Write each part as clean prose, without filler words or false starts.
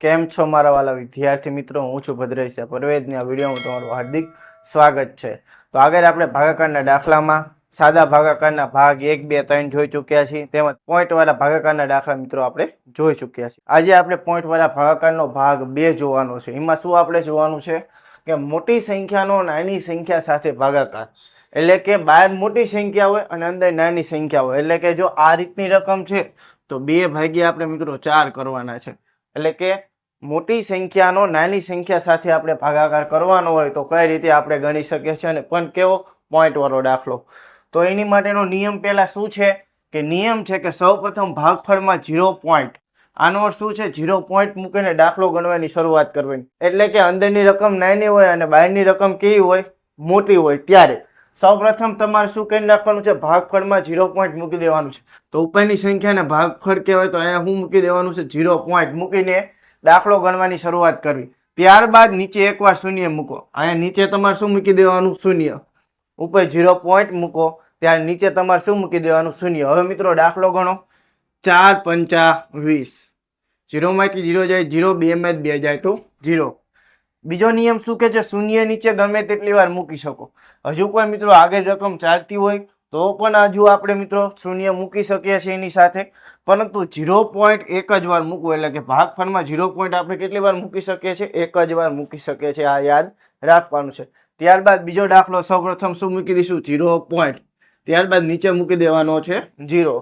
કેમ છો મારા વાલા વિદ્યાર્થી મિત્રો? હું છું ભદ્રેશ પરવેજની આ વિડીયોમાં તમારું હાર્દિક સ્વાગત છે। તો આગળ આપણે ભાગાકારના દાખલામાં સાદા ભાગાકારના ભાગ 1, 2, 3 જોઈ ચૂક્યા છીએ, તેમજ પોઈન્ટવાળા ભાગાકારના દાખલા મિત્રો આપણે જોઈ ચૂક્યા છીએ। આજે આપણે પોઈન્ટવાળા ભાગાકારનો ભાગ 2 જોવાનો છે। એમાં શું આપણે જોવાનું છે કે મોટી સંખ્યાનો નાની સંખ્યા સાથે ભાગાકાર, એટલે કે બહાર મોટી સંખ્યા હોય અને અંદર નાની સંખ્યા હોય, એટલે કે જો આ રીતની રકમ છે તો 2 ભાગ્યા આપણે મિત્રો 4 કરવાના છે। એટલે કે મોટી સંખ્યાનો નાની સંખ્યા સાથે આપણે ભાગાકાર કરવાનો હોય તો કઈ રીતે આપણે ગણી શકીએ છીએ, અને પણ કેવો પોઈન્ટ વાળો દાખલો। તો એની માટેનો નિયમ પહેલા શું છે કે નિયમ છે કે સૌપ્રથમ ભાગફળમાં 0 પોઈન્ટ, આનો અર્થ શું છે 0 પોઈન્ટ મૂકીને દાખલો ગણવાની શરૂઆત કરવાની। એટલે કે અંદરની રકમ નાની હોય અને બહારની રકમ કેવી હોય, મોટી હોય। ત્યારે સૌપ્રથમ તમારે શું કરી નાખવાનું છે, ભાગફળમાં 0 પોઈન્ટ મૂકી દેવાનું છે। તો ઉપરની સંખ્યાને ભાગફળ કહેવાય, તો અહીંયા શું મૂકી દેવાનું છે, 0 પોઈન્ટ મૂકીને દાખલો ગણવાની શરૂઆત કરવી। ત્યારબાદ નીચે એકવાર શૂન્ય મૂકો, અહીંયા નીચે તમારે શું મૂકી દેવાનું, શૂન્ય। ઉપર 0 પોઈન્ટ મૂકો ત્યારે નીચે તમારે શું મૂકી દેવાનું, શૂન્ય। હવે મિત્રો દાખલો ગણો, 4 પંચા 20, 0 માંથી 0 જાય 0, 2 માંથી 2 જાય તો 0। બીજો નિયમ શું કે છે, શૂન્ય નીચે ગમે તેટલી વાર મૂકી શકો। હજુ કોઈ મિત્રો આગળ રકમ ચાલતી હોય તો પણ હજુ આપણે મિત્રો શૂન્ય મૂકી શકીએ છીએ એની સાથે, પરંતુ 0 પોઈન્ટ એક જ વાર મૂકવું, એટલે કે ભાગફળમાં 0 પોઈન્ટ આપણે કેટલી વાર મૂકી શકીએ છીએ, એક જ વાર મૂકી શકીએ છીએ। આ યાદ રાખવાનું છે। ત્યારબાદ બીજો દાખલો, સૌપ્રથમ શું મૂકી દઈશું, 0 પોઈન્ટ, ત્યારબાદ નીચે મૂકી દેવાનો છે 0।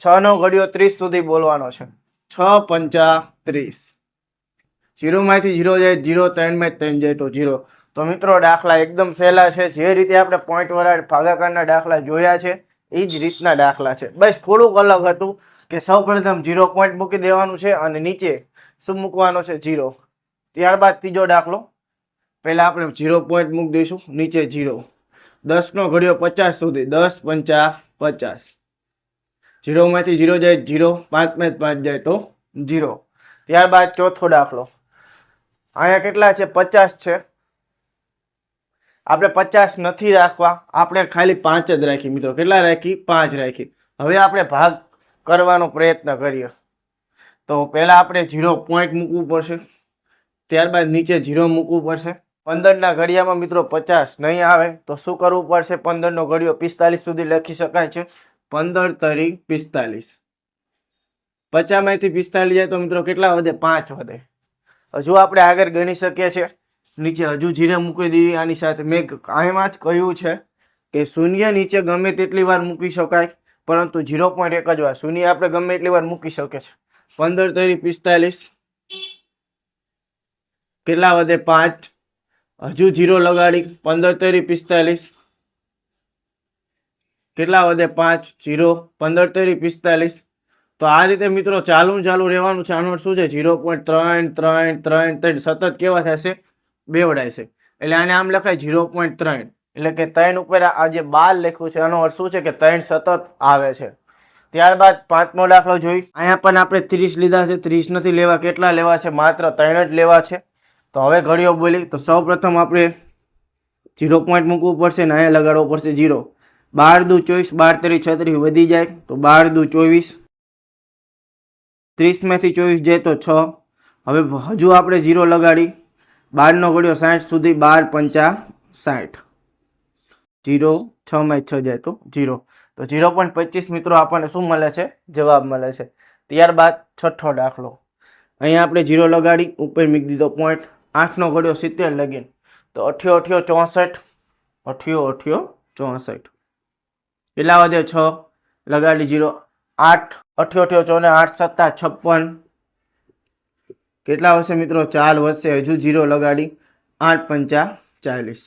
6 નો ઘડિયો 30 સુધી બોલવાનો છે, 6 પંચા 30, 0 માંથી 0 જાય 0, 3 માંથી 3 જાય તો 0। તો મિત્રો દાખલા એકદમ સહેલા છે। જે રીતે આપણે પોઈન્ટ વાળા ભાગાકારના દાખલા જોયા છે એ જ રીતના દાખલા છે, બસ થોડુંક અલગ હતું કે સૌપ્રથમ 0 પોઈન્ટ મૂકી દેવાનું છે અને નીચે શું મૂકવાનો છે, 0। ત્યારબાદ ત્રીજો દાખલો, પહેલા આપણે 0 પોઈન્ટ મૂકી દઈશું, નીચે 0। 10 નો ઘડિયો 50 સુધી, 10 પંચા 50, 0 માંથી 0 જાય 0, 5 માંથી 5 જાય તો 0। ત્યારબાદ ચોથો દાખલો, અહીંયા કેટલા છે, 50 છે, આપણે 50 નથી રાખવા, આપણે ખાલી 5 જ રાખી મિત્રો। કેટલા રાખી, 5 રાખી। હવે આપણે ભાગ કરવાનો પ્રયત્ન કરીએ તો પહેલા આપણે 0 પોઈન્ટ મૂકવું પડશે, ત્યારબાદ નીચે 0 મૂકવું પડશે। 15 ના ઘડિયામાં મિત્રો 50 નહીં આવે તો શું કરવું પડશે, 15 નો ઘડિયો 45 સુધી લખી શકાય છે, 15 તરી 45, 50 માંથી 45 જાય તો મિત્રો કેટલા વધે, 5 વધે। હજુ આપણે આગળ ગણી શકીએ છીએ, નીચે હજુ 0 મૂકી દઈએ આની સાથે। મેં આમાં જ કહ્યું છે કે શૂન્ય નીચે ગમે તેટલી વાર મૂકી શકાય, પરંતુ 0 પોઈન્ટ એક જ વાર, શૂન્ય આપણે ગમે એટલી વાર મૂકી શકીએ છીએ। 15 તરી 45, કેટલા વધે, 5, હજુ 0 લગાડી, 15 તરી 45, કેટલા વધે, 5, 0, 15 તરી 45। તો આ રીતે મિત્રો ચાલુ રહેવાનું છે। આનો શું છે, 0.3 3 3 3 સતત કેવા થશે, બેવડાય છે, એટલે આને આમ લખાય 0.3, એટલે કે 3 ઉપર આ જે 12 લખ્યું છે આનો અર્થ શું છે કે 3 સતત આવે છે। ત્યારબાદ પાંચમો દાખલો જોઈ, અહીંયા પણ આપણે 30 લીધા છે, 30 નથી લેવા, કેટલા લેવા છે, માત્ર 3 જ લેવા છે। તો હવે ઘડિયો બોલી, તો સૌ પ્રથમ આપણે 0 પોઈન્ટ મૂકવું પડશે ને અહીંયા લગાડવો પડશે 0। 12 દુ 24, 12 તરી 36 વધી જાય તો 12 દુ 24, 30 માંથી 24 જાય તો 6। હવે હજુ આપણે 0 લગાડી, 12 નો ઘડિયો 60 સુધી, 12 પંચા 60, 0, 6 માંથી 6 જાય તો 0। તો 0.25 મિત્રો આપણને શું મળે છે, જવાબ મળે છે। ત્યારબાદ છઠ્ઠો દાખલો, અહીંયા આપણે 0 લગાડી, ઉપર મૂકી દીધો પોઈન્ટ, 8 નો ઘડિયો 70 લગીને તો 8 8 64, 8 8 64, કેટલા વધે, 6 લગાડી 0, 8 8 8 4 8 7 56, કેટલા વધશે મિત્રો, 4 વધશે, હજુ 0 લગાડી, 8 પંચા 40,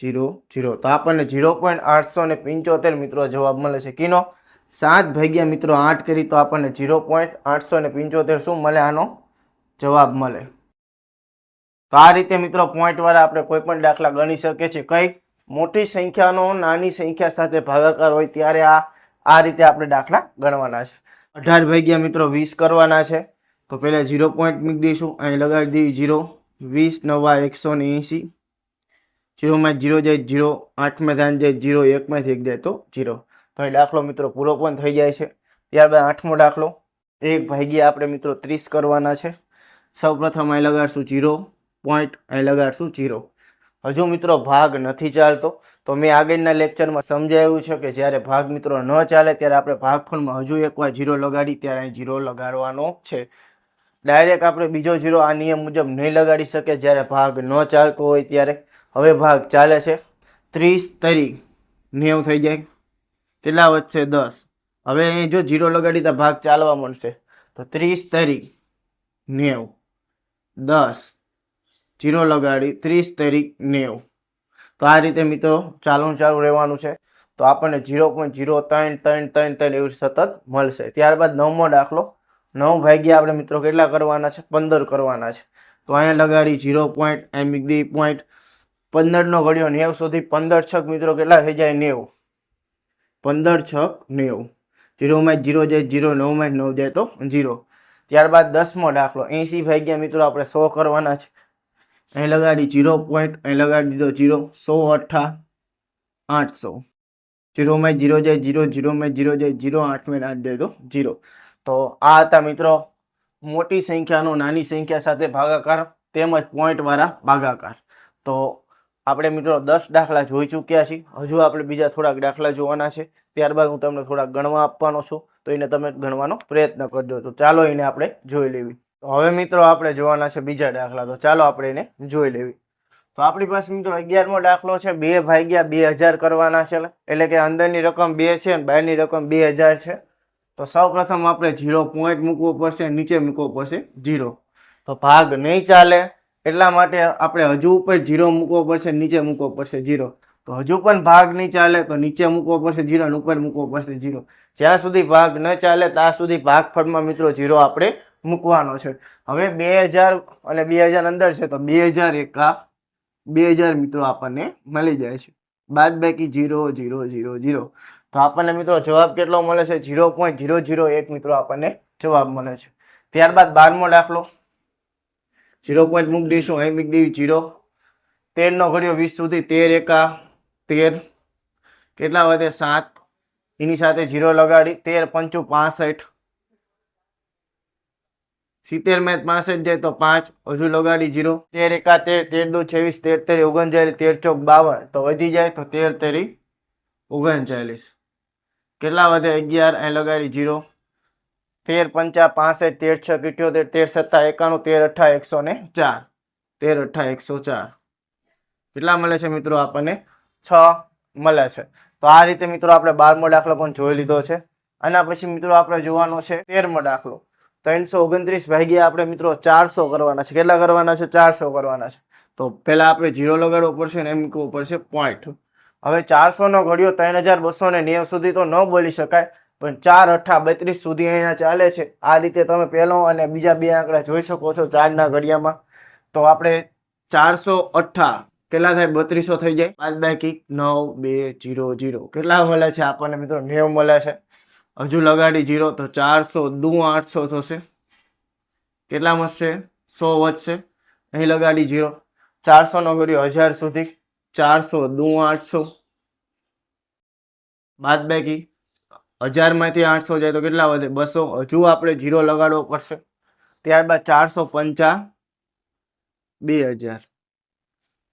0 0। તો આપણને 0.875 મિત્રો જવાબ મળે છે, કિનો 7 ભાગ્યા મિત્રો 8 કરી તો આપણને 0.875 શું મળે, આનો જવાબ મળે। તો આ રીતે મિત્રો પોઈન્ટ વાળા આપણે કોઈ પણ દાખલા ગણી શકીએ છીએ। કઈ મોટી સંખ્યાનો નાની સંખ્યા સાથે ભાગાકાર હોય ત્યારે આ રીતે આપણે દાખલા ગણવાના છે। 18 ભાગ્યા મિત્રો 20 કરવાના છે, તો પહેલા 0 પોઈન્ટ મૂકી દઈશું, અહીં લગાડી દઈએ 0, 20 9 180, 0 માંથી 0 જાય 0, 8 માંથી 8 જાય 0, 1 માંથી 1 જાય તો 0। તો એ દાખલો મિત્રો પૂરો પણ થઈ જાય છે। ત્યારબાદ આઠમો દાખલો, 1 ભાગ્યા આપણે મિત્રો 30 કરવાના છે, સૌપ્રથમ અહીં લગાડશું 0 પોઈન્ટ, અહીં લગાડશું 0. હજુ મિત્રો ભાગ નથી ચાલતો, તો મેં આગળના લેક્ચરમાં સમજાવ્યું છે કે જ્યારે ભાગ મિત્રો ન ચાલે ત્યારે આપણે ભાગફળમાં હજુ એકવાર 0 લગાડી ત્યારે અહીં 0 લગાડવાનો છે. ડાયરેક્ટ આપણે બીજો 0 આ નિયમ મુજબ નહીં લગાડી શકે જ્યારે ભાગ ન ચાલતો હોય ત્યારે. હવે ભાગ ચાલે છે, 30 તરી 90 થઈ જાય, કેટલા વધશે 10. હવે અહીં જો 0 લગાડી તો ભાગ ચાલવા મળશે, તો 30 તરી 90, 10 0 લગાડી 30 તરી 90. તો આ રીતે મિત્રો ચાલુ રહેવાનું છે. તો આપણને 0.0333 એવી સતત મળશે. ત્યારબાદ 9મો દાખલો. 9 ભાગ્યા આપણે મિત્રો કેટલા કરવાના છે? 15 કરવાના છે. તો અહીંયા લગાડી 0 પોઈન્ટ, અહીં મીગદી પોઈન્ટ, 15નો ઘડિયો 90 સુધી, 15 છક મિત્રો કેટલા થઈ જાય? 90. 15 છક 90. 0 માં 0 જાય 0, 9 માં 9 જાય તો 0. ત્યારબાદ 10મો દાખલો. 80 ભાગ્યા મિત્રો આપણે 100 કરવાના છે. અહીં લગાડી 0 પોઈન્ટ, અહીં લગાડી દીધો 0, 100 અઠ્ઠા 800. 0 માં 0 જાય 0, 0 માં 0 જાય 0, 8 માં 8 જાય તો 0. તો આ હતા મિત્રો મોટી સંખ્યાનો નાની સંખ્યા સાથે ભાગાકાર તેમજ પોઈન્ટવાળા ભાગાકાર. તો આપણે મિત્રો 10 દાખલા જોઈ ચૂક્યા છીએ. હજુ આપણે બીજા થોડાક દાખલા જોવાના છે. ત્યારબાદ હું તમને થોડાક ગણવા આપવાનો છું, તો એને તમે ગણવાનો પ્રયત્ન કરજો. તો ચાલો એને આપણે જોઈ લેવી. તો હવે મિત્રો આપણે જોવાના છે બીજા દાખલા. તો ચાલો આપણે એને જોઈ લેવી. તો આપણી પાસે મિત્રો 11મો દાખલો છે. 2 ભાગ્યા 2000 કરવાના છે. એટલે કે અંદરની રકમ 2 છે અને બહારની રકમ 2000 છે. તો સૌ પ્રથમ આપણે 0 પોઈન્ટ મૂકવો પડશે, નીચે મૂકવો પડશે 0. તો ભાગ નહીં ચાલે એટલા માટે આપણે હજુ ઉપર 0 મૂકવો પડશે, નીચે મૂકવો પડશે 0. તો હજુ પણ ભાગ નહીં ચાલે તો નીચે મૂકવો પડશે 0 અને ઉપર મૂકવો પડશે 0. જ્યાં સુધી ભાગ ન ચાલે ત્યાં સુધી ભાગફળમાં મિત્રો 0 આપણે મૂકવાનો છે. હવે 2000 અને 2000 અંદર છે, તો 2000 એકા 2000 મિત્રો આપણને મળી જાય છે. બાદબાકી 0 0 0 0. તો આપણને મિત્રો જવાબ કેટલો મળે છે? 0.001 મિત્રો આપણને જવાબ મળે છે. ત્યારબાદ 12મો દાખલો. 0 પોઈન્ટ મૂકી દઈશું, અહીં મૂકી દઈશું 0. 13નો ઘડિયો 20 સુધી, 13 એકા 13, કેટલા વધે? 7. એની સાથે 0 લગાડી 13 પંચું 65, 70 માં 65 જાય તો 5, હજુ લગાડી 0. 13 એકા 13, 13 દુ 26, 13 તેરી 39, 13 ચોક 52, તો વધી જાય તો 13 તેરી 39, કેટલા વધે? 11. અહીં લગાડી 0. 13 પંચા 65, 13 છ 78, 13 સત્તા 91, 13 અઠ્ઠા 104, 13 અઠ્ઠા 104, કેટલા મળે છે મિત્રો? આપણને 6 મળે છે. તો આ રીતે મિત્રો આપણે 12મો દાખલો પણ જોઈ લીધો છે. આના પછી મિત્રો આપણે જોવાનો છે 13મો દાખલો. 329 ભાગ્યા આપણે મિત્રો 400 કરવાના છે. કેટલા કરવાના છે? 400 કરવાના છે. તો પહેલા આપણે 0 લગાડવો પડશે અને એમ મૂકવો પડશે પોઈન્ટ. હવે 400નો ઘડિયો 3290 સુધી તો ન બોલી શકાય, પણ 4 અઠ્ઠા 32 સુધી અહીંયા ચાલે છે. આ રીતે તમે પહેલો અને બીજા બે આંકડા જોઈ શકો છો 4ના ઘડિયામાં. તો આપણે 400 અઠ્ઠા કેટલા થાય? 3200 થઈ જાય. બાદબાકી 9 2 0 0, કેટલા મળે છે આપણને મિત્રો? 90 મળે છે. હજુ લગાડી 0 તો 400 દુ 800 થશે, કેટલા વધશે? 100 વધશે. અહીં લગાડી 0. 400નો ઘડિયો 1000 સુધી, 400 દુ 800, બાદબાકી 1000 માંથી 800 જાય તો કેટલા વધે? 200. હજુ આપણે 0 લગાડવો પડશે. ત્યારબાદ 455 2000,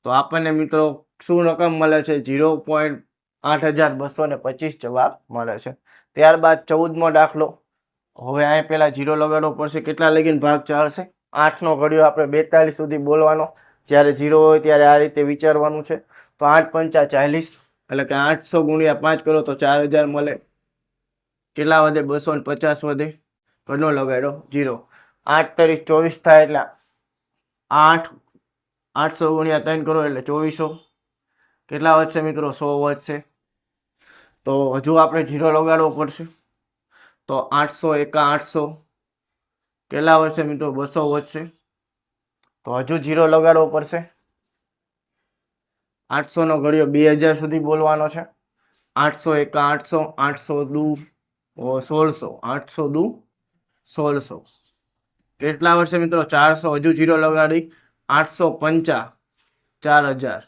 તો આપણને મિત્રો શું રકમ મળે છે? 0.8225 જવાબ મળે છે. ત્યારબાદ 14મો દાખલો. હવે અહીં પહેલા 0 લગાડવો પડશે. કેટલા લગીને ભાગ ચાલશે? 8નો ઘડિયો આપણે 42 સુધી બોલવાનો. જ્યારે 0 હોય ત્યારે આ રીતે વિચારવાનું છે. તો 8 પંચા 40, એટલે કે 800 ગુણ્યા 5 કરો તો 4000 મળે. કેટલા વધે? 250 વધે. ઘરનો લગાડ્યો 0. 8 તરી 24 થાય એટલે 800 ગુણ્યા 3 કરો એટલે 2400, કેટલા વધશે મિત્રો? 100 વધશે. તો હજુ આપણે 0 લગાડવો પડશે. તો 800 એકા 800, કેટલા વધશે મિત્રો? 200 વધશે. તો હજુ 0 લગાડવો પડશે. 800નો ઘડિયો 2000 સુધી બોલવાનો છે. 800 એકા 800, 800 દુ 1600, 800 દુ 1600, કેટલા વર્ષે મિત્રો? 400. હજુ 0 લગાડી 850 4000.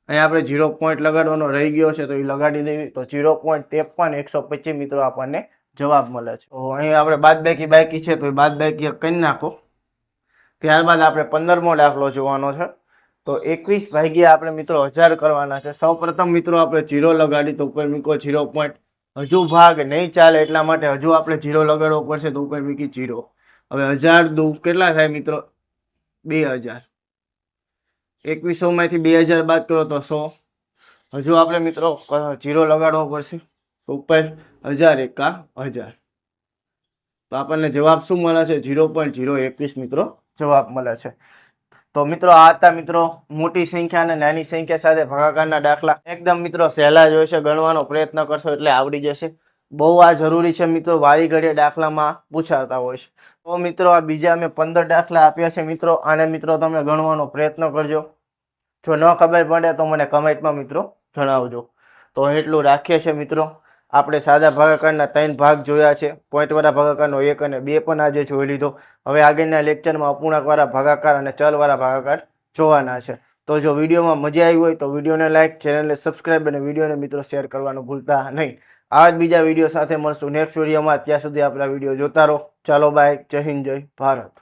અહીં આપણે 0 પોઈન્ટ લગાડવાનો રહી ગયો છે, તો એ લગાડી દેવી. તો 0.53 મિત્રો આપણને જવાબ મળે છે. તો અહીં આપણે બાદબાકી બાકી છે, તો એ બાદબાકી કરી નાખો. ત્યારબાદ આપણે 15મો દાખલો જોવાનો છે. તો 21 ભાગ્યા આપણે મિત્રો 1000 કરવાના છે. સૌ પ્રથમ મિત્રો આપણે 0 લગાડી તો ઉપર મૂકો 0 પોઈન્ટ. હજુ ભાગ નહીં ચાલે એટલા માટે હજુ આપણે 0 લગાડવો પડશે તો ઉપર મૂકી 0. હવે 1000 દુ કેટલા થાય મિત્રો? 2000. 2100 માંથી 2000 બાદ કરો તો 100. હજુ આપણે મિત્રો 0 લગાડવો પડશે તો ઉપર 1000 એકા 1000. તો આપણને જવાબ શું મળે છે? 0.021 મિત્રો જવાબ મળે છે. તો મિત્રો આ હતા મિત્રો મોટી સંખ્યા અને નાની સંખ્યા સાથે ભાગાકારના દાખલા. એકદમ મિત્રો સહેલા જ હોય છે, ગણવાનો પ્રયત્ન કરશો એટલે આવડી જશે. બહુ આ જરૂરી છે મિત્રો, વારી ઘડીએ દાખલામાં પૂછાતા હોય છે. તો મિત્રો આ બીજા મેં 15 દાખલા આપ્યા છે મિત્રો. આને મિત્રો તમે ગણવાનો પ્રયત્ન કરજો. જો ન ખબર પડે તો મને કમેન્ટમાં મિત્રો જણાવજો. તો એટલું રાખીએ છીએ મિત્રો. આપણે સાદા ભાગાકારના 3 ભાગ જોયા છે. પોઈન્ટવાળા ભાગાકારનો 1 અને 2 પણ આજે જોઈ લીધો. હવે આગળના લેક્ચરમાં અપૂર્ણાંકવાળા ભાગાકાર અને ચલવાળા ભાગાકાર જોવાના છે. તો જો વિડીયોમાં મજા આવી હોય તો વિડીયોને લાઈક, ચેનલને સબસ્ક્રાઈબ અને વિડીયોને મિત્રો શેર કરવાનું ભૂલતા નહીં. આવા જ બીજા વિડીયો સાથે મળશું નેક્સ્ટ વિડીયોમાં. ત્યાં સુધી આપણા વિડીયો જોતા રહો. ચાલો બાય. જય હિન્દ, જય ભારત.